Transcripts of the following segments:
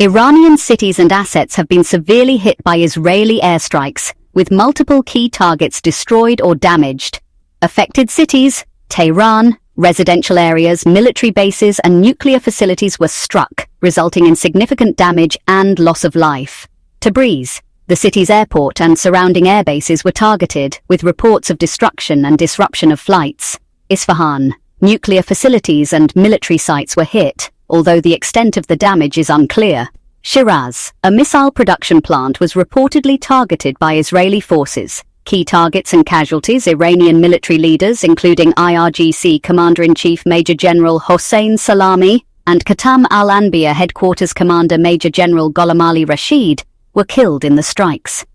Iranian cities and assets have been severely hit by Israeli airstrikes, with multiple key targets destroyed or damaged. Affected cities, Tehran, residential areas, military bases, and nuclear facilities were struck, resulting in significant damage and loss of life. Tabriz, the city's airport and surrounding airbases were targeted, with reports of destruction and disruption of flights. Isfahan, nuclear facilities and military sites were hit, although the extent of the damage is unclear. Shiraz, a missile production plant, was reportedly targeted by Israeli forces. Key targets and casualties: Iranian military leaders, including IRGC Commander-in-Chief Major General Hossein Salami and Khatam al-Anbiya Headquarters Commander Major General Gholam Ali Rashid, were killed in the strikes.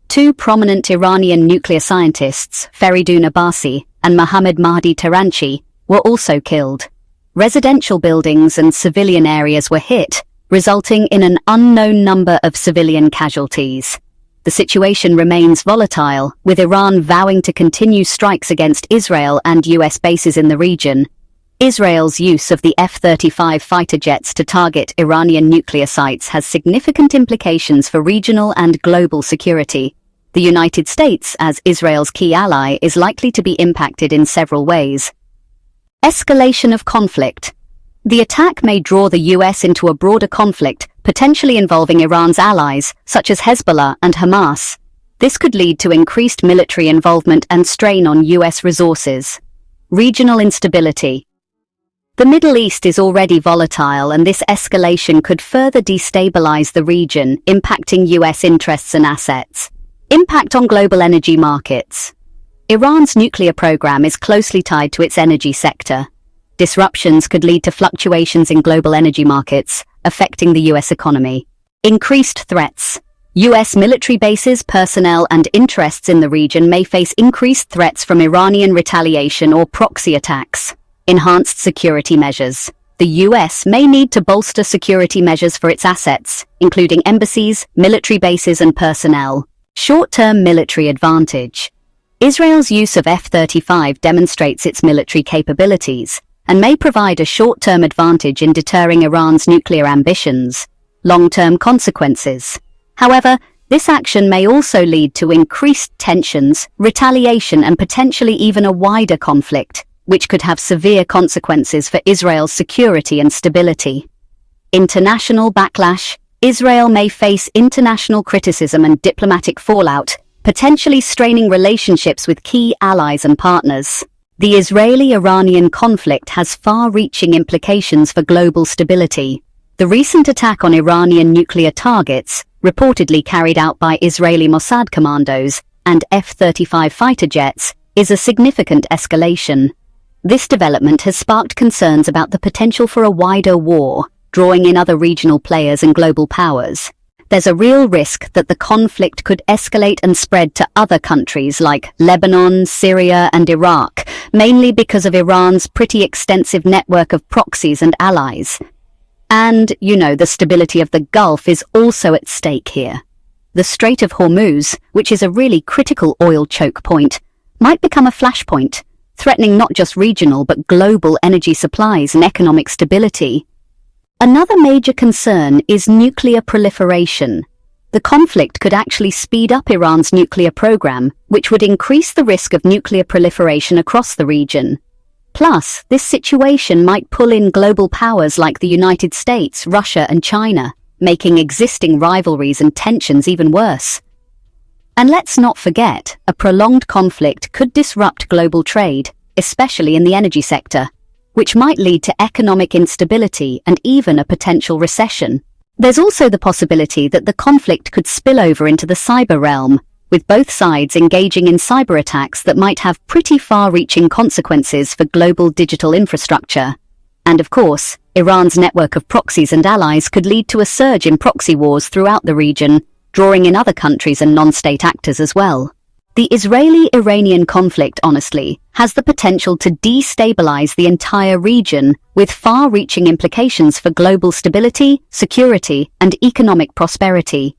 Two prominent Iranian nuclear scientists, Feridun Abbasi and Mohammad Mahdi Taranchi, were also killed. Residential buildings and civilian areas were hit, resulting in an unknown number of civilian casualties. The situation remains volatile, with Iran vowing to continue strikes against Israel and US bases in the region. Israel's use of the F-35 fighter jets to target Iranian nuclear sites has significant implications for regional and global security. The United States, as Israel's key ally, is likely to be impacted in several ways. Escalation of conflict. The attack may draw the US into a broader conflict, potentially involving Iran's allies, such as Hezbollah and Hamas. This could lead to increased military involvement and strain on US resources. Regional instability. The Middle East is already volatile, and this escalation could further destabilize the region, impacting US interests and assets. Impact on global energy markets. Iran's nuclear program is closely tied to its energy sector. Disruptions could lead to fluctuations in global energy markets, affecting the US economy. Increased threats. US military bases, personnel, and interests in the region may face increased threats from Iranian retaliation or proxy attacks. Enhanced security measures. The US may need to bolster security measures for its assets, including embassies, military bases, and personnel. Short-term military advantage. Israel's use of F-35 demonstrates its military capabilities and may provide a short-term advantage in deterring Iran's nuclear ambitions. Long-term consequences. However, this action may also lead to increased tensions, retaliation, and potentially even a wider conflict, which could have severe consequences for Israel's security and stability. International backlash. Israel may face international criticism and diplomatic fallout, potentially straining relationships with key allies and partners. The Israeli-Iranian conflict has far-reaching implications for global stability. The recent attack on Iranian nuclear targets, reportedly carried out by Israeli Mossad commandos and F-35 fighter jets, is a significant escalation. This development has sparked concerns about the potential for a wider war, drawing in other regional players and global powers. There's a real risk that the conflict could escalate and spread to other countries like Lebanon, Syria, and Iraq, mainly because of Iran's pretty extensive network of proxies and allies. And, the stability of the Gulf is also at stake here. The Strait of Hormuz, which is a really critical oil choke point, might become a flashpoint, threatening not just regional but global energy supplies and economic stability. Another major concern is nuclear proliferation. The conflict could actually speed up Iran's nuclear program, which would increase the risk of nuclear proliferation across the region. Plus, this situation might pull in global powers like the United States, Russia, and China, making existing rivalries and tensions even worse. And let's not forget, a prolonged conflict could disrupt global trade, especially in the energy sector, which might lead to economic instability and even a potential recession. There's also the possibility that the conflict could spill over into the cyber realm, with both sides engaging in cyber attacks that might have pretty far-reaching consequences for global digital infrastructure. And of course, Iran's network of proxies and allies could lead to a surge in proxy wars throughout the region, drawing in other countries and non-state actors as well. The Israeli-Iranian conflict, honestly, has the potential to destabilize the entire region, with far-reaching implications for global stability, security, and economic prosperity.